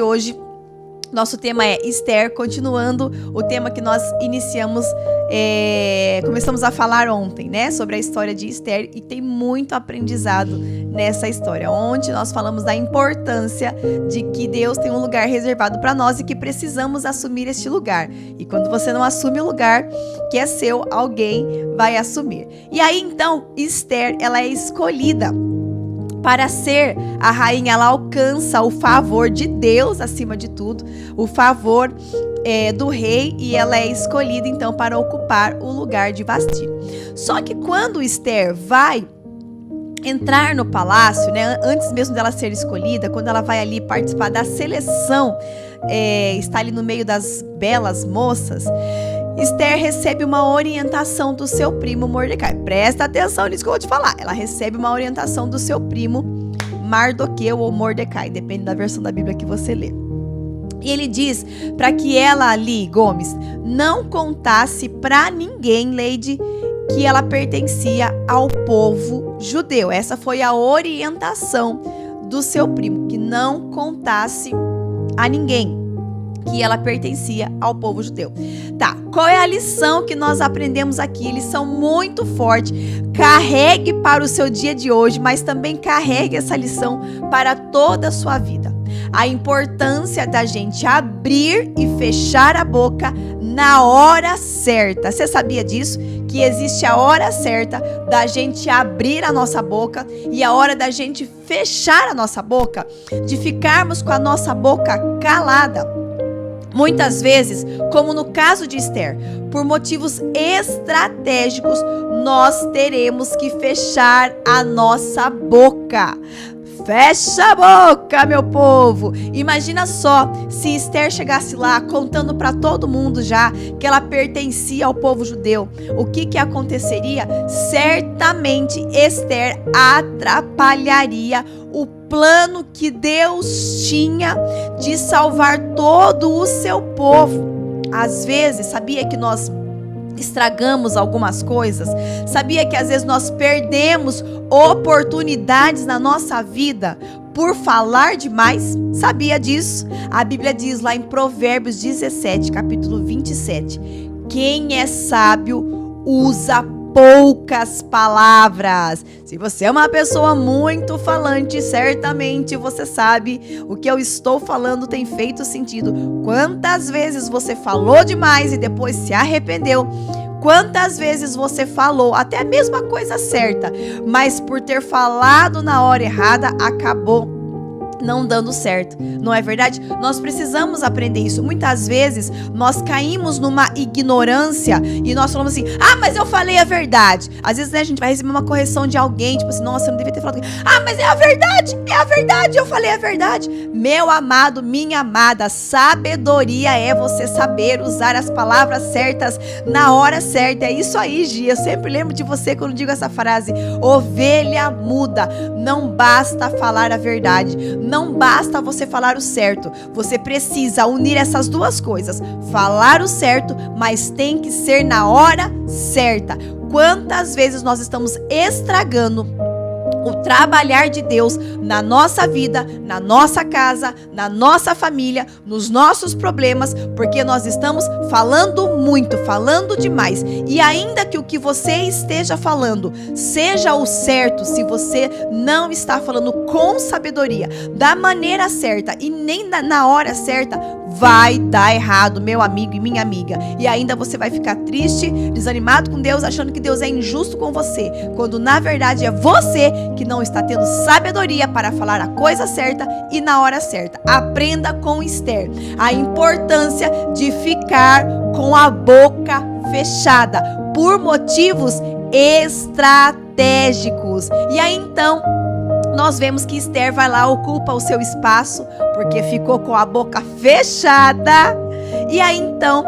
Hoje, nosso tema é Esther, continuando o tema que nós iniciamos, começamos a falar ontem, né? Sobre a história de Esther, e tem muito aprendizado nessa história. Ontem nós falamos da importância de que Deus tem um lugar reservado para nós e que precisamos assumir este lugar. E quando você não assume o lugar que é seu, alguém vai assumir. E aí, então, Esther, ela é escolhida para ser a rainha. Ela alcança o favor de Deus acima de tudo, o favor do rei, e ela é escolhida então para ocupar o lugar de Vasti. Só que quando Esther vai entrar no palácio, né, antes mesmo dela ser escolhida, quando ela vai ali participar da seleção, está ali no meio das belas moças, Esther recebe uma orientação do seu primo Mordecai. Presta atenção nisso que eu vou te falar. Ela recebe uma orientação do seu primo Mardoqueu ou Mordecai, depende da versão da Bíblia que você lê. E ele diz para que ela ali, Gomes, não contasse para ninguém, Leide, que ela pertencia ao povo judeu. Essa foi a orientação do seu primo, que não contasse a ninguém que ela pertencia ao povo judeu. Tá, qual é a lição que nós aprendemos aqui? Lição muito forte. Carregue para o seu dia de hoje, mas também carregue essa lição para toda a sua vida. A importância da gente abrir e fechar a boca na hora certa. Você sabia disso? Que existe a hora certa da gente abrir a nossa boca e a hora da gente fechar a nossa boca, de ficarmos com a nossa boca calada. Muitas vezes, como no caso de Esther, por motivos estratégicos, nós teremos que fechar a nossa boca. Fecha a boca, meu povo! Imagina só se Esther chegasse lá contando para todo mundo já que ela pertencia ao povo judeu. O que aconteceria? Certamente Esther atrapalharia o plano que Deus tinha de salvar todo o seu povo. Às vezes, sabia que nós estragamos algumas coisas? Sabia que às vezes nós perdemos oportunidades na nossa vida por falar demais? Sabia disso? A Bíblia diz lá em Provérbios 17, capítulo 27, quem é sábio usa poucas palavras. Se você é uma pessoa muito falante, certamente você sabe o que eu estou falando tem feito sentido. Quantas vezes você falou demais e depois se arrependeu? Quantas vezes você falou até a mesma coisa certa, mas por ter falado na hora errada, acabou não dando certo, não é verdade? Nós precisamos aprender isso. Muitas vezes nós caímos numa ignorância e nós falamos assim: ah, mas eu falei a verdade. Às vezes, né, a gente vai receber uma correção de alguém, tipo assim: nossa, eu não devia ter falado. Ah, mas é a verdade, eu falei a verdade. Meu amado, minha amada, sabedoria é você saber usar as palavras certas na hora certa. É isso aí, Gia. Eu sempre lembro de você quando digo essa frase: ovelha muda. Não basta falar a verdade, não basta você falar o certo, você precisa unir essas duas coisas, falar o certo, mas tem que ser na hora certa. Quantas vezes nós estamos estragando o trabalhar de Deus na nossa vida, na nossa casa, na nossa família, nos nossos problemas, porque nós estamos falando muito, falando demais. E ainda que o que você esteja falando seja o certo, se você não está falando com sabedoria, da maneira certa e nem na hora certa, vai dar errado, meu amigo e minha amiga. E ainda você vai ficar triste, desanimado com Deus, achando que Deus é injusto com você, quando na verdade é você que não está tendo sabedoria para falar a coisa certa e na hora certa. Aprenda com Esther a importância de ficar com a boca fechada por motivos estratégicos. E aí então nós vemos que Esther vai lá, ocupa o seu espaço, porque ficou com a boca fechada. E aí então,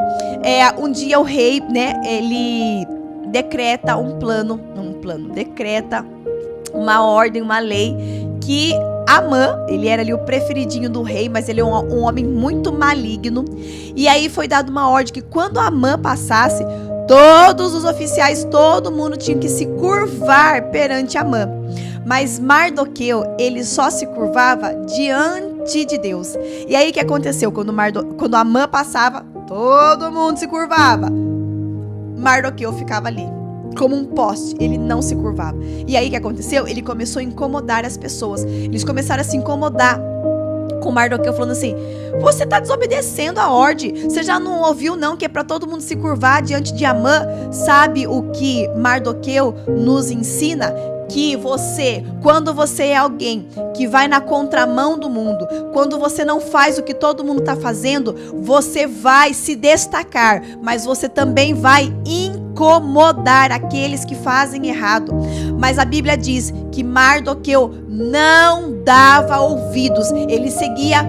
um dia o rei, né, ele decreta decreta uma ordem, uma lei, que Amã, ele era ali o preferidinho do rei, mas ele é um homem muito maligno. E aí foi dada uma ordem que quando Amã passasse, todos os oficiais, todo mundo tinha que se curvar perante Amã. Mas Mardoqueu, ele só se curvava diante diante de Deus. E aí o que aconteceu? Quando Amã passava, todo mundo se curvava. Mardoqueu ficava ali, como um poste, ele não se curvava. E aí o que aconteceu? Ele começou a incomodar as pessoas. Eles começaram a se incomodar com Mardoqueu, falando assim: você está desobedecendo a ordem. Você já não ouviu não que é para todo mundo se curvar diante de Amã? Sabe o que Mardoqueu nos ensina? Que você, quando você é alguém que vai na contramão do mundo, quando você não faz o que todo mundo está fazendo, você vai se destacar, mas você também vai incomodar aqueles que fazem errado. Mas a Bíblia diz que Mardoqueu não dava ouvidos, ele seguia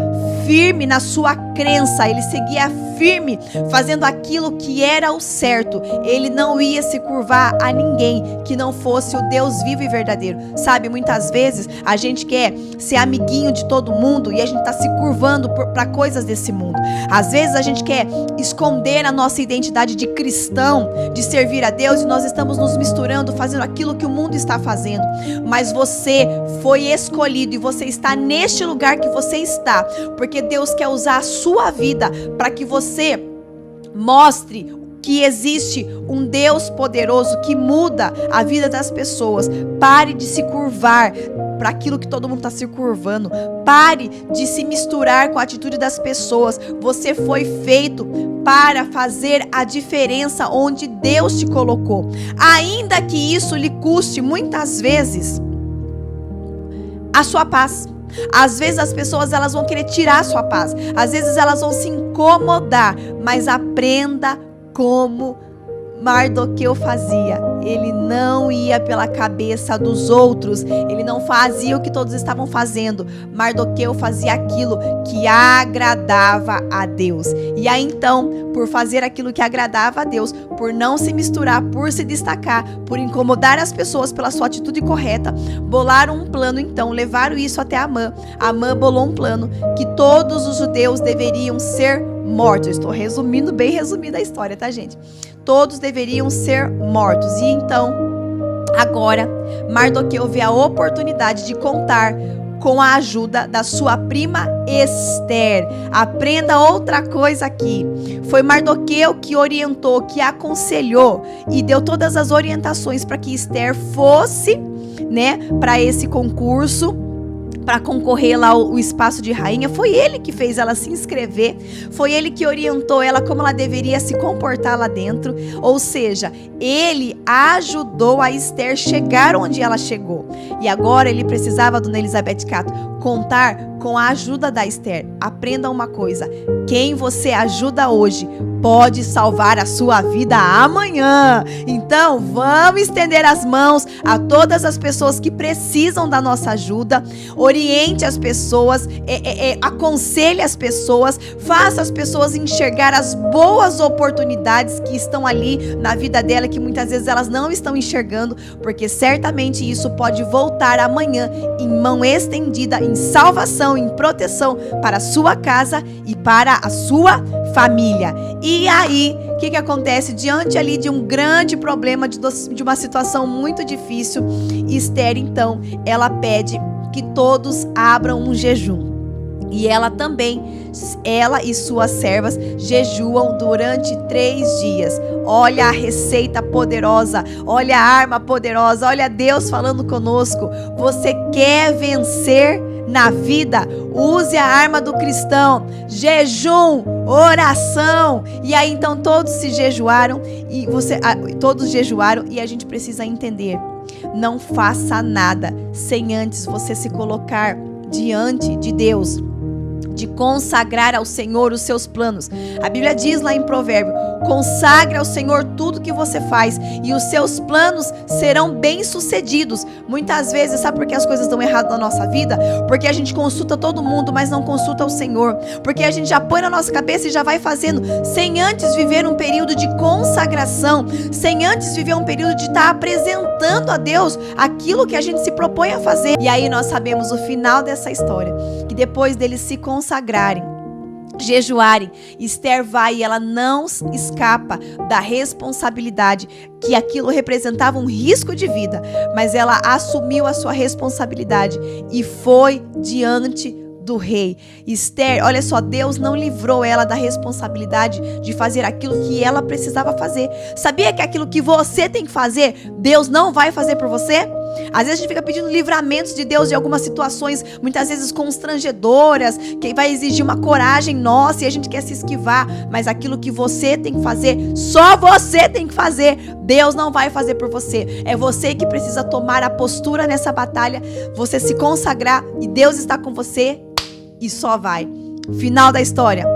firme na sua crença, ele seguia firme fazendo aquilo que era o certo. Ele não ia se curvar a ninguém que não fosse o Deus vivo e verdadeiro. Sabe, muitas vezes a gente quer ser amiguinho de todo mundo e a gente está se curvando para coisas desse mundo. Às vezes a gente quer esconder a nossa identidade de cristão, de servir a Deus, e nós estamos nos misturando, fazendo aquilo que o mundo está fazendo. Mas você foi escolhido e você está neste lugar que você está, porque Deus quer usar a sua vida para que você mostre que existe um Deus poderoso que muda a vida das pessoas. Pare de se curvar para aquilo que todo mundo está se curvando. Pare de se misturar com a atitude das pessoas. Você foi feito para fazer a diferença onde Deus te colocou. Ainda que isso lhe custe muitas vezes a sua paz. Às vezes as pessoas elas vão querer tirar a sua paz. Às vezes elas vão se incomodar. Mas aprenda como Mardoqueu fazia. Ele não ia pela cabeça dos outros. Ele não fazia o que todos estavam fazendo. Mardoqueu fazia aquilo que agradava a Deus. E aí então, por fazer aquilo que agradava a Deus, por não se misturar, por se destacar, por incomodar as pessoas pela sua atitude correta, bolaram um plano então, levaram isso até Amã. Amã bolou um plano que todos os judeus deveriam ser mortos. Eu estou resumindo, bem resumida a história, tá, gente? Todos deveriam ser mortos. E então, agora, Mardoqueu vê a oportunidade de contar com a ajuda da sua prima Ester. Aprenda outra coisa aqui. Foi Mardoqueu que orientou, que aconselhou e deu todas as orientações para que Ester fosse, né, para esse concurso, para concorrer lá o espaço de rainha. Foi ele que fez ela se inscrever, foi ele que orientou ela como ela deveria se comportar lá dentro, ou seja, ele ajudou a Ester chegar onde ela chegou. E agora ele precisava, dona Elizabeth Cato, contar com a ajuda da Ester. Aprenda uma coisa: quem você ajuda hoje pode salvar a sua vida amanhã. Então vamos estender as mãos a todas as pessoas que precisam da nossa ajuda. Oriente as pessoas, aconselhe as pessoas, faça as pessoas enxergar as boas oportunidades que estão ali na vida dela, que muitas vezes elas não estão enxergando, porque certamente isso pode voltar amanhã em mão estendida, em salvação, em proteção para a sua casa e para a sua família. E aí, o que acontece? Diante ali de um grande problema, de uma situação muito difícil, Ester então, ela pede que todos abram um jejum. E ela também, ela e suas servas jejuam durante 3 dias. Olha a receita poderosa, olha a arma poderosa, olha Deus falando conosco. Você quer vencer na vida? Use a arma do cristão: jejum, oração. E aí então todos se jejuaram e todos jejuaram, e a gente precisa entender: não faça nada sem antes você se colocar diante de Deus, de consagrar ao Senhor os seus planos. A Bíblia diz lá em Provérbio: consagre ao Senhor tudo que você faz e os seus planos serão bem-sucedidos. Muitas vezes, sabe por que as coisas dão errado na nossa vida? Porque a gente consulta todo mundo, mas não consulta o Senhor. Porque a gente já põe na nossa cabeça e já vai fazendo, sem antes viver um período de consagração, sem antes viver um período de estar apresentando a Deus aquilo que a gente se propõe a fazer. E aí nós sabemos o final dessa história, que depois deles se consagrarem, jejuarem, Ester vai e ela não escapa da responsabilidade, que aquilo representava um risco de vida, mas ela assumiu a sua responsabilidade e foi diante do rei. Esther, olha só, Deus não livrou ela da responsabilidade de fazer aquilo que ela precisava fazer. Sabia que aquilo que você tem que fazer, Deus não vai fazer por você? Às vezes a gente fica pedindo livramentos de Deus de algumas situações, muitas vezes constrangedoras, que vai exigir uma coragem nossa e a gente quer se esquivar. Mas aquilo que você tem que fazer, só você tem que fazer. Deus não vai fazer por você. É você que precisa tomar a postura nessa batalha, você se consagrar e Deus está com você e só vai. Final da história.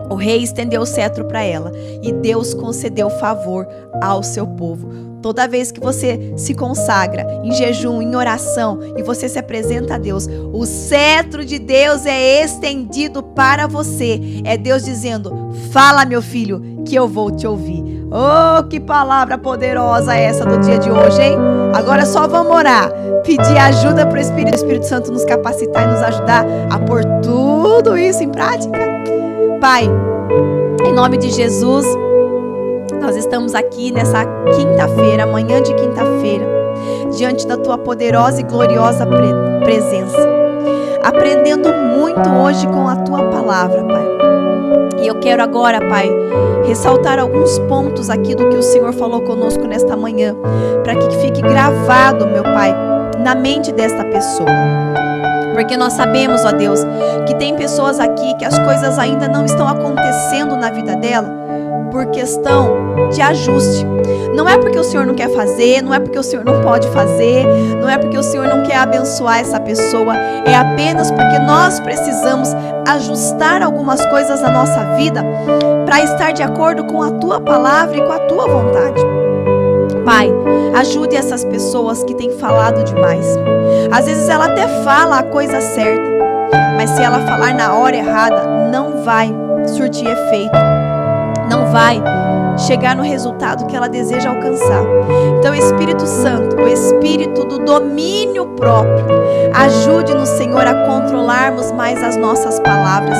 O rei estendeu o cetro para ela e Deus concedeu favor ao seu povo. Toda vez que você se consagra em jejum, em oração e você se apresenta a Deus, o cetro de Deus é estendido para você. É Deus dizendo: fala, meu filho, que eu vou te ouvir. Oh, que palavra poderosa é essa do dia de hoje, hein? Agora só vamos orar, pedir ajuda para o Espírito Santo nos capacitar e nos ajudar a pôr tudo isso em prática. Pai, em nome de Jesus, nós estamos aqui nessa quinta-feira, manhã de quinta-feira, diante da Tua poderosa e gloriosa presença, aprendendo muito hoje com a Tua palavra, Pai. E eu quero agora, Pai, ressaltar alguns pontos aqui do que o Senhor falou conosco nesta manhã, para que fique gravado, meu Pai, na mente desta pessoa. Porque nós sabemos, ó Deus, que tem pessoas aqui que as coisas ainda não estão acontecendo na vida dela por questão de ajuste. Não é porque o Senhor não quer fazer, não é porque o Senhor não pode fazer, não é porque o Senhor não quer abençoar essa pessoa, é apenas porque nós precisamos ajustar algumas coisas na nossa vida para estar de acordo com a Tua palavra e com a Tua vontade. Pai, ajude essas pessoas que têm falado demais. Às vezes ela até fala a coisa certa, mas se ela falar na hora errada, não vai surtir efeito, não vai chegar no resultado que ela deseja alcançar. Então, Espírito Santo, o Espírito do domínio próprio, ajude-nos, Senhor, a controlarmos mais as nossas palavras.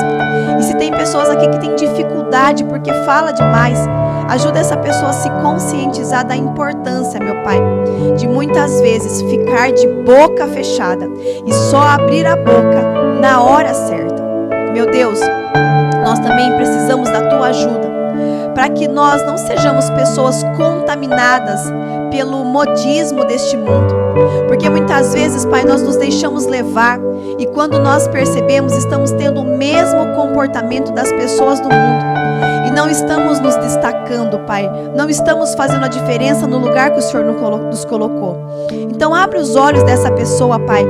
E se tem pessoas aqui que têm dificuldade porque fala demais, ajuda essa pessoa a se conscientizar da importância, meu Pai, de muitas vezes ficar de boca fechada e só abrir a boca na hora certa. Meu Deus, nós também precisamos da Tua ajuda, para que nós não sejamos pessoas contaminadas pelo modismo deste mundo. Porque muitas vezes, Pai, nós nos deixamos levar e quando nós percebemos, estamos tendo o mesmo comportamento das pessoas do mundo. E não estamos nos destacando, Pai. Não estamos fazendo a diferença no lugar que o Senhor nos colocou. Então, abre os olhos dessa pessoa, Pai,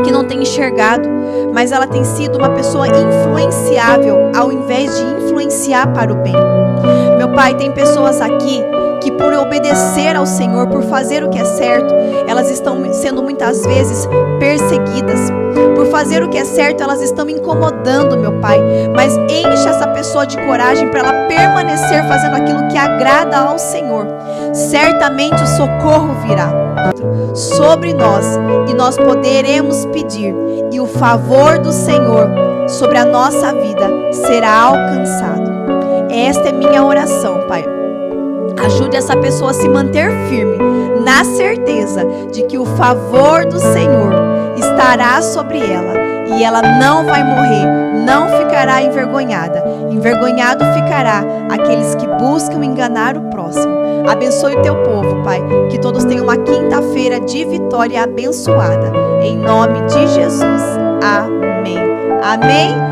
que não tem enxergado, mas ela tem sido uma pessoa influenciável ao invés de influenciar para o bem. Meu Pai, tem pessoas aqui que por obedecer ao Senhor, por fazer o que é certo, elas estão sendo muitas vezes perseguidas. Por fazer o que é certo, elas estão incomodando, meu Pai. Mas enche essa pessoa de coragem para ela permanecer fazendo aquilo que agrada ao Senhor. Certamente o socorro virá sobre nós e nós poderemos pedir, e o favor do Senhor sobre a nossa vida será alcançado. Esta é minha oração, Pai. Ajude essa pessoa a se manter firme, na certeza de que o favor do Senhor estará sobre ela e ela não vai morrer, não ficará envergonhada. Envergonhado ficará aqueles que buscam enganar o próximo. Abençoe o Teu povo, Pai, que todos tenham uma quinta-feira de vitória abençoada. Em nome de Jesus. Amém. Amém.